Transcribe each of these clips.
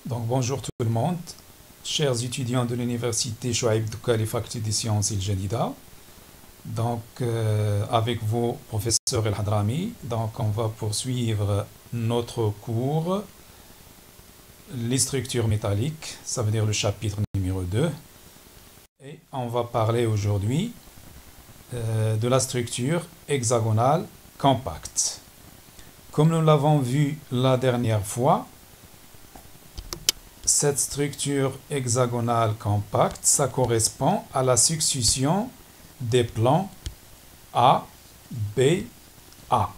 Donc bonjour tout le monde, chers étudiants de l'université Chouaib Doukkali, faculté des sciences El Jadida. Donc avec vous, professeur El Hadrami, donc on va poursuivre notre cours, les structures métalliques, ça veut dire le chapitre numéro 2. Et on va parler aujourd'hui de la structure hexagonale compacte. Comme nous l'avons vu la dernière fois, cette structure hexagonale compacte, ça correspond à la succession des plans A, B, A.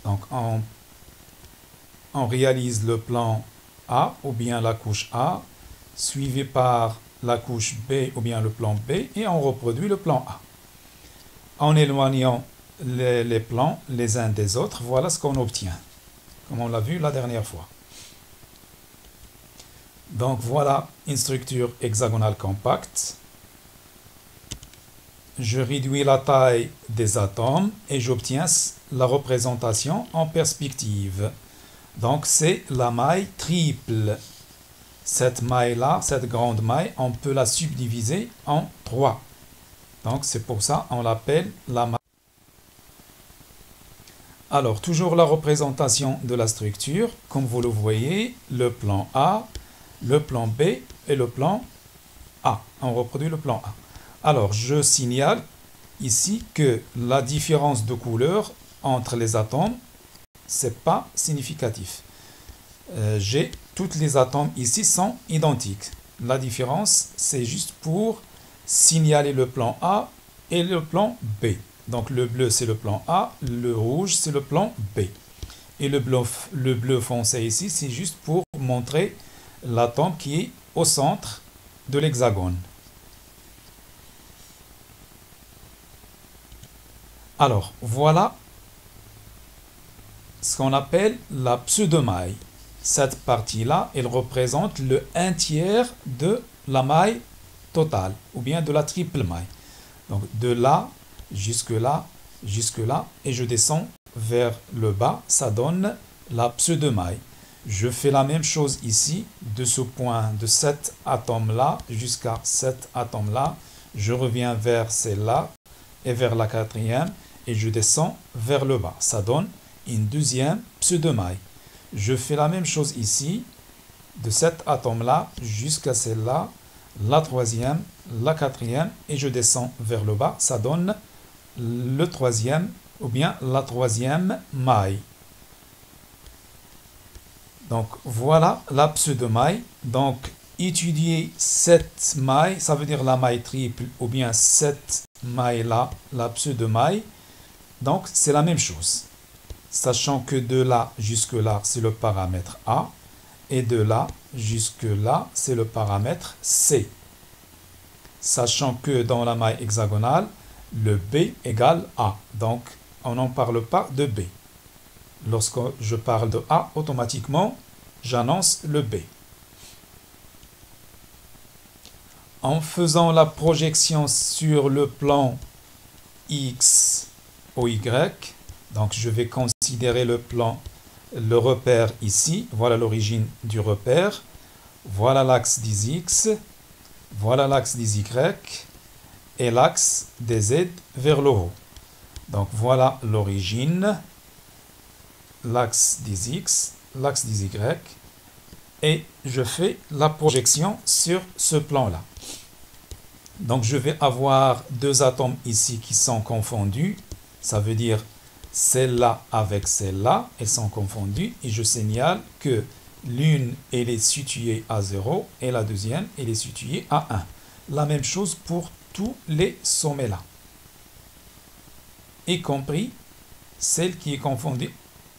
Donc on réalise le plan A ou bien la couche A, suivi par la couche B ou bien le plan B, et on reproduit le plan A. En éloignant les plans les uns des autres, voilà ce qu'on obtient, comme on l'a vu la dernière fois. Donc voilà une structure hexagonale compacte. Je réduis la taille des atomes et j'obtiens la représentation en perspective. Donc c'est la maille triple. Cette maille-là, cette grande maille, on peut la subdiviser en 3. Donc c'est pour ça qu'on l'appelle la maille. Alors toujours la représentation de la structure. Comme vous le voyez, le plan A, le plan B et le plan A. On reproduit le plan A. Alors, je signale ici que la différence de couleur entre les atomes, c'est pas significatif. Tous les atomes ici sont identiques. La différence, c'est juste pour signaler le plan A et le plan B. Donc, le bleu, c'est le plan A, le rouge, c'est le plan B. Et le bleu foncé ici, c'est juste pour montrer l'atome qui est au centre de l'hexagone. Alors, voilà ce qu'on appelle la pseudomaille. Cette partie-là, elle représente le 1/3 de la maille totale, ou bien de la triple maille. Donc, de là, jusque là, et je descends vers le bas, ça donne la pseudomaille. Je fais la même chose ici, de ce point, de cet atome-là jusqu'à cet atome-là. Je reviens vers celle-là et vers la quatrième et je descends vers le bas. Ça donne une deuxième pseudomaille. Je fais la même chose ici, de cet atome-là jusqu'à celle-là, la troisième, la quatrième et je descends vers le bas. Ça donne le troisième ou bien la troisième maille. Donc voilà la pseudomaille. Donc étudier cette maille, ça veut dire la maille triple ou bien cette maille-là, la pseudomaille. Donc c'est la même chose. Sachant que de là jusque là, c'est le paramètre A. Et de là jusque là, c'est le paramètre C. Sachant que dans la maille hexagonale, le B égale A. Donc on n'en parle pas de B. Lorsque je parle de A, automatiquement, j'annonce le B. En faisant la projection sur le plan X ou Y, donc je vais considérer le repère ici. Voilà l'origine du repère. Voilà l'axe des X. Voilà l'axe des Y. Et l'axe des Z vers le haut. Donc voilà l'origine, l'axe des X, l'axe des Y, et je fais la projection sur ce plan-là. Donc je vais avoir deux atomes ici qui sont confondus, ça veut dire celle-là avec celle-là, elles sont confondues, et je signale que l'une elle est située à 0 et la deuxième elle est située à 1. La même chose pour tous les sommets-là, y compris celle qui est confondue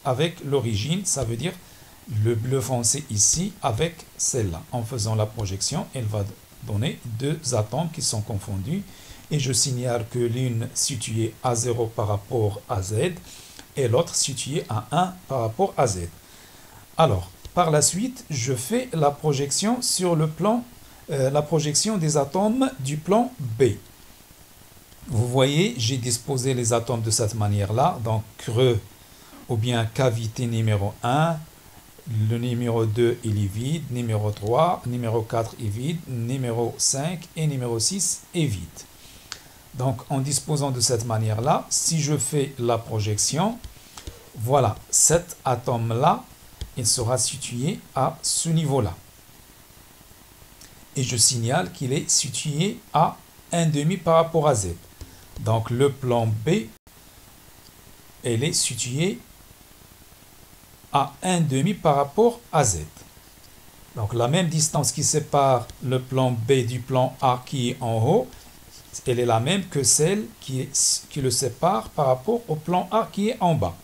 avec l'origine, ça veut dire le bleu foncé ici avec celle-là. En faisant la projection, elle va donner deux atomes qui sont confondus et je signale que l'une située à 0 par rapport à Z et l'autre située à 1 par rapport à Z. Alors, par la suite, je fais la projection sur le plan, la projection des atomes du plan B. Vous voyez, j'ai disposé les atomes de cette manière-là, donc creux ou bien cavité numéro 1, Le numéro 2, il est vide. Numéro 3, numéro 4 est vide. Numéro 5 et numéro 6 est vide. Donc, en disposant de cette manière-là, si je fais la projection, voilà, cet atome-là, il sera situé à ce niveau-là. Et je signale qu'il est situé à 1,5 par rapport à Z. Donc, le plan B, elle est située à 1,5 par rapport à Z. Donc, la même distance qui sépare le plan B du plan A qui est en haut, elle est la même que celle qui le sépare par rapport au plan A qui est en bas.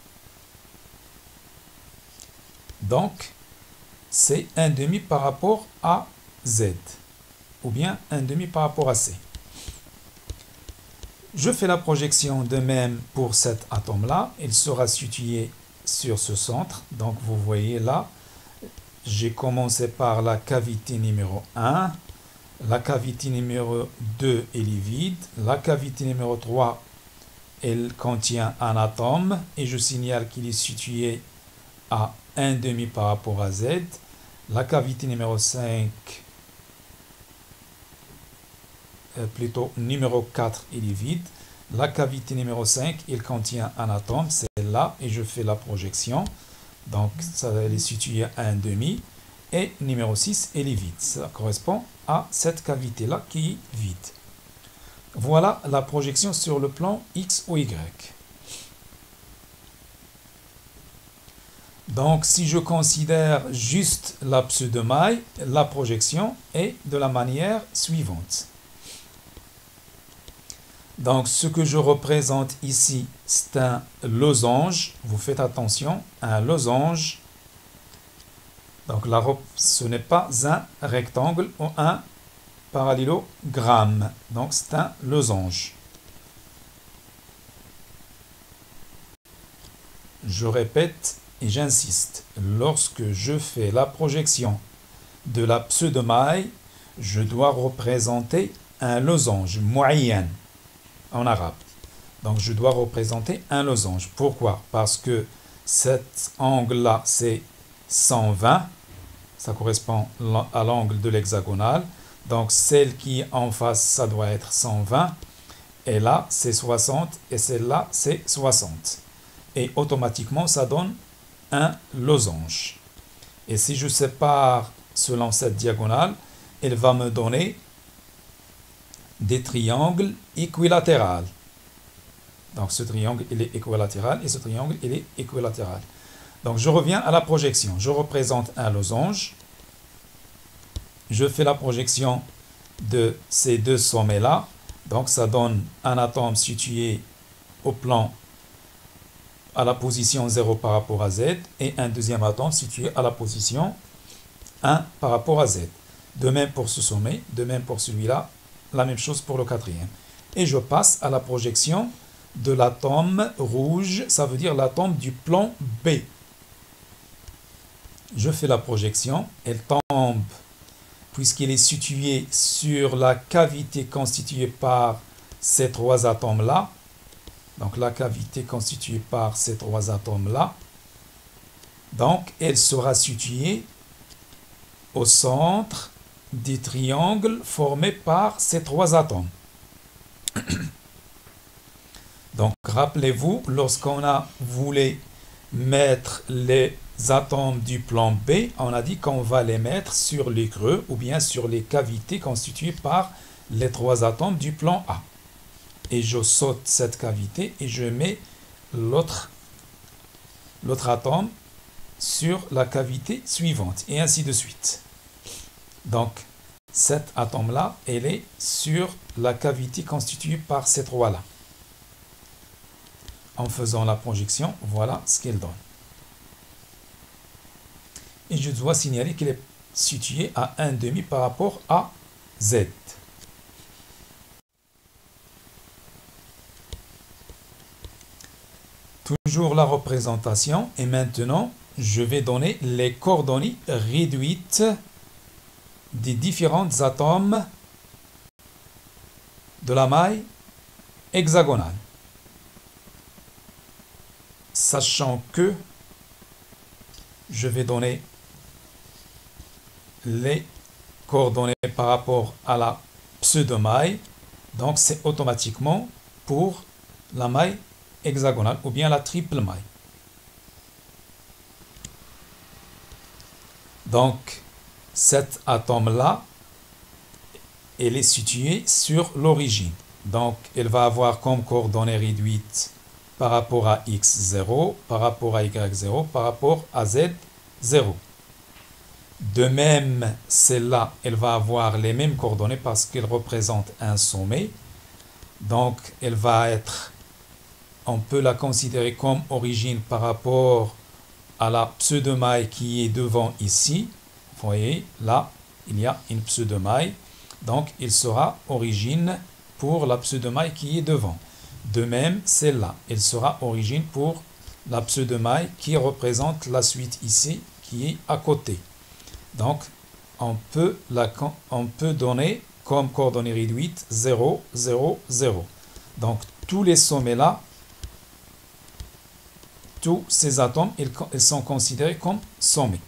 Donc, c'est 1,5 par rapport à Z, ou bien 1,5 par rapport à C. Je fais la projection de même pour cet atome-là. Il sera situé sur ce centre. Donc, vous voyez là, j'ai commencé par la cavité numéro 1. La cavité numéro 2, elle est vide. La cavité numéro 3, elle contient un atome. Et je signale qu'il est situé à 1,5 par rapport à Z. La cavité numéro 5, plutôt numéro 4, il est vide. La cavité numéro 5, il contient un atome, c'est là, et je fais la projection. Donc, ça elle est située à 1,5. Et numéro 6, elle est vide. Ça correspond à cette cavité-là qui est vide. Voilà la projection sur le plan X ou Y. Donc, si je considère juste la pseudo-maille, la projection est de la manière suivante. Donc, ce que je représente ici, c'est un losange. Vous faites attention, un losange. Donc, ce n'est pas un rectangle ou un parallélogramme. Donc, c'est un losange. Je répète et j'insiste. Lorsque je fais la projection de la pseudo-maille, je dois représenter un losange, mu'ayyan, en arabe. Donc, je dois représenter un losange. Pourquoi? Parce que cet angle-là, c'est 120. Ça correspond à l'angle de l'hexagonale. Donc, celle qui est en face, ça doit être 120. Et là, c'est 60. Et celle-là, c'est 60. Et automatiquement, ça donne un losange. Et si je sépare selon cette diagonale, elle va me donner des triangles équilatéraux. Donc, ce triangle, il est équilatéral et ce triangle, il est équilatéral. Donc, je reviens à la projection. Je représente un losange. Je fais la projection de ces deux sommets-là. Donc, ça donne un atome situé au plan à la position 0 par rapport à Z et un deuxième atome situé à la position 1 par rapport à Z. De même pour ce sommet, de même pour celui-là, la même chose pour le quatrième. Et je passe à la projection de l'atome rouge, ça veut dire l'atome du plan B. Je fais la projection, elle tombe, puisqu'il est situé sur la cavité constituée par ces trois atomes-là. Donc la cavité constituée par ces trois atomes-là. Donc elle sera située au centre des triangles formés par ces trois atomes. Donc rappelez-vous, lorsqu'on a voulu mettre les atomes du plan B, on a dit qu'on va les mettre sur les creux ou bien sur les cavités constituées par les trois atomes du plan A. Et je saute cette cavité et je mets l'autre atome sur la cavité suivante et ainsi de suite. Donc cet atome-là, elle est sur la cavité constituée par ces trois-là. En faisant la projection, voilà ce qu'elle donne. Et je dois signaler qu'elle est située à 1,5 par rapport à Z. Toujours la représentation. Et maintenant, je vais donner les coordonnées réduites des différents atomes de la maille hexagonale. Sachant que je vais donner les coordonnées par rapport à la pseudo-maille. Donc, c'est automatiquement pour la maille hexagonale ou bien la triple maille. Donc, cet atome-là, elle est située sur l'origine. Donc, elle va avoir comme coordonnées réduites par rapport à x0, par rapport à y0, par rapport à z0. De même, celle-là, elle va avoir les mêmes coordonnées parce qu'elle représente un sommet. Donc, elle va être, on peut la considérer comme origine par rapport à la pseudo-maille qui est devant ici. Vous voyez, là, il y a une pseudo-maille. Donc, il sera origine pour la pseudo-maille qui est devant. De même, celle-là, elle sera origine pour la pseudo-maille qui représente la suite ici, qui est à côté. Donc, on peut donner comme coordonnées réduites 0, 0, 0. Donc, tous les sommets là, tous ces atomes, ils sont considérés comme sommets.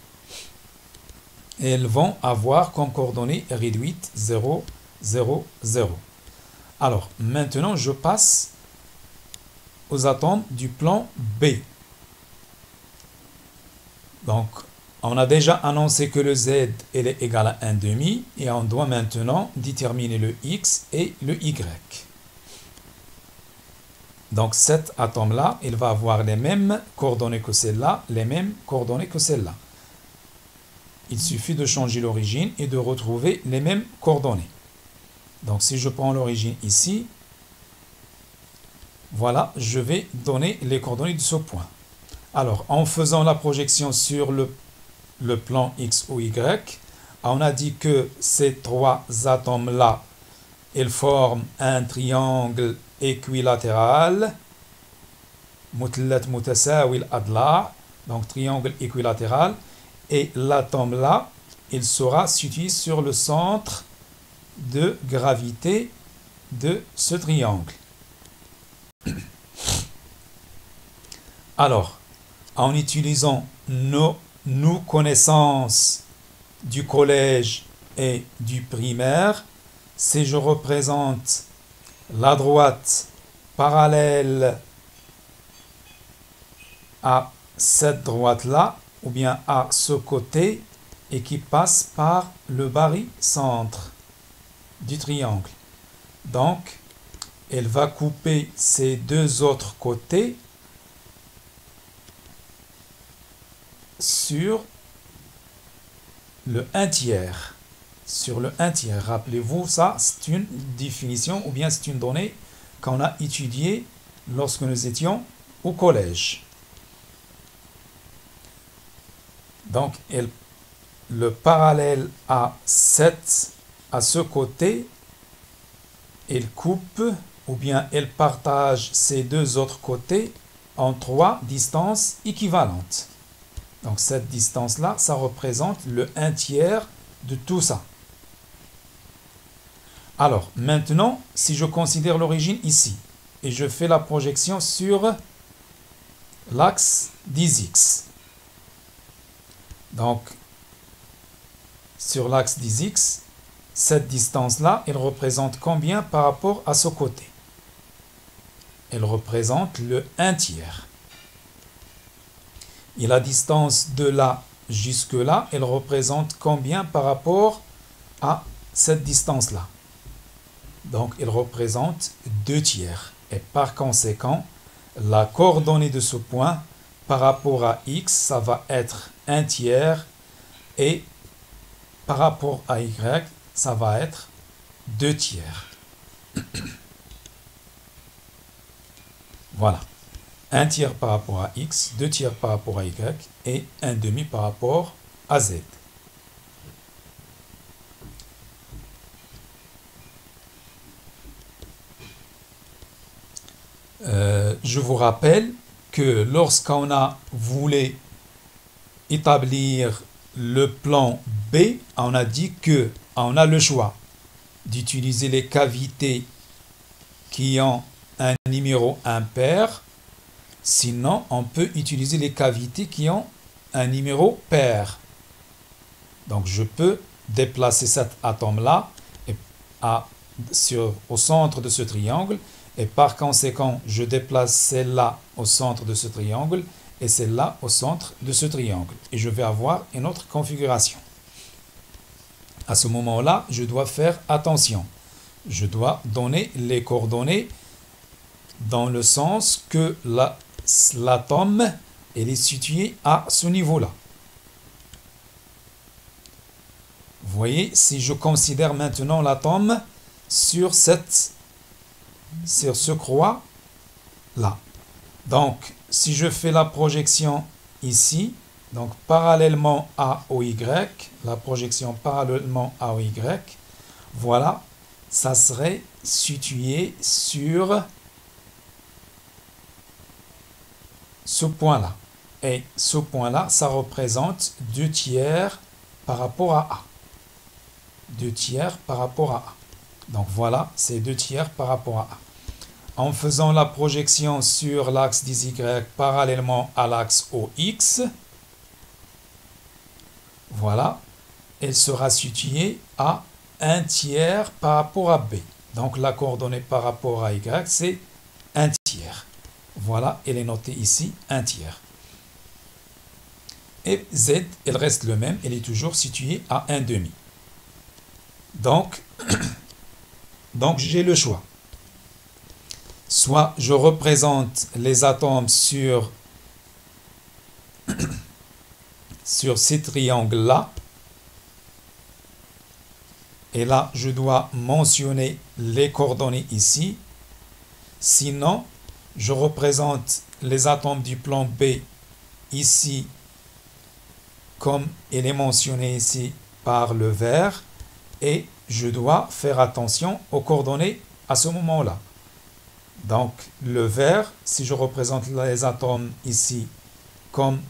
Et elles vont avoir comme coordonnées réduites 0, 0, 0. Alors, maintenant, je passe aux atomes du plan B. Donc, on a déjà annoncé que le Z elle est égal à 1,5 et on doit maintenant déterminer le X et le Y. Donc cet atome-là, il va avoir les mêmes coordonnées que celle-là, les mêmes coordonnées que celle-là. Il suffit de changer l'origine et de retrouver les mêmes coordonnées. Donc si je prends l'origine ici, voilà, je vais donner les coordonnées de ce point. Alors, en faisant la projection sur le plan X ou Y, on a dit que ces trois atomes-là, ils forment un triangle équilatéral, مثلث متساوي الأضلاع, donc triangle équilatéral, et l'atome-là, il sera situé sur le centre de gravité de ce triangle. Alors, en utilisant nos connaissances du collège et du primaire, si je représente la droite parallèle à cette droite-là, ou bien à ce côté, et qui passe par le barycentre du triangle. Donc, elle va couper ces deux autres côtés sur le 1/3. Sur le 1/3. Rappelez-vous, ça, c'est une définition ou bien c'est une donnée qu'on a étudiée lorsque nous étions au collège. Donc, le parallèle à ce côté, elle coupe ou bien elle partage ces deux autres côtés en 3 distances équivalentes. Donc cette distance-là, ça représente le 1/3 de tout ça. Alors, maintenant, si je considère l'origine ici, et je fais la projection sur l'axe des X. Donc, sur l'axe des X, cette distance-là, elle représente combien par rapport à ce côté? Elle représente le 1/3. Et la distance de là jusque là, elle représente combien par rapport à cette distance-là? Donc, elle représente 2/3. Et par conséquent, la coordonnée de ce point par rapport à X, ça va être 1/3. Et par rapport à Y, ça va être 2/3. Voilà. 1/3 par rapport à X, 2/3 par rapport à Y et 1/2 par rapport à Z. Je vous rappelle que lorsqu'on a voulu établir le plan B, on a dit que on a le choix d'utiliser les cavités qui ont un numéro impair. Sinon, on peut utiliser les cavités qui ont un numéro pair. Donc je peux déplacer cet atome-là au centre de ce triangle et par conséquent je déplace celle-là au centre de ce triangle et celle-là au centre de ce triangle. Et je vais avoir une autre configuration. À ce moment-là, je dois faire attention. Je dois donner les coordonnées dans le sens que l'atome est situé à ce niveau-là. Vous voyez, si je considère maintenant l'atome sur ce croix-là. Donc, si je fais la projection ici, donc parallèlement à OY, la projection parallèlement à OY, voilà, ça serait situé sur ce point-là. Et ce point-là, ça représente 2 tiers par rapport à A. 2 tiers par rapport à A. Donc voilà, c'est 2 tiers par rapport à A. En faisant la projection sur l'axe des Y parallèlement à l'axe OX, voilà, elle sera située à 1 tiers par rapport à B. Donc la coordonnée par rapport à Y, c'est 1 tiers. Voilà, elle est notée ici, 1 tiers. Et Z, elle reste le même, elle est toujours située à 1 demi. Donc j'ai le choix. Soit je représente les atomes sur ces triangles-là. Et là, je dois mentionner les coordonnées ici. Sinon, je représente les atomes du plan B ici, comme il est mentionné ici par le vert. Et je dois faire attention aux coordonnées à ce moment-là. Donc, le vert, si je représente les atomes ici comme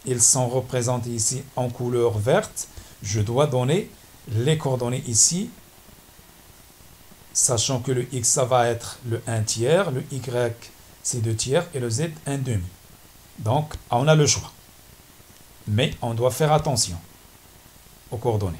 ils sont représentés ici en couleur verte, je dois donner les coordonnées ici, sachant que le X, ça va être le 1 tiers, le Y, c'est 2 tiers, et le Z, 1 demi. Donc, on a le choix. Mais on doit faire attention aux coordonnées.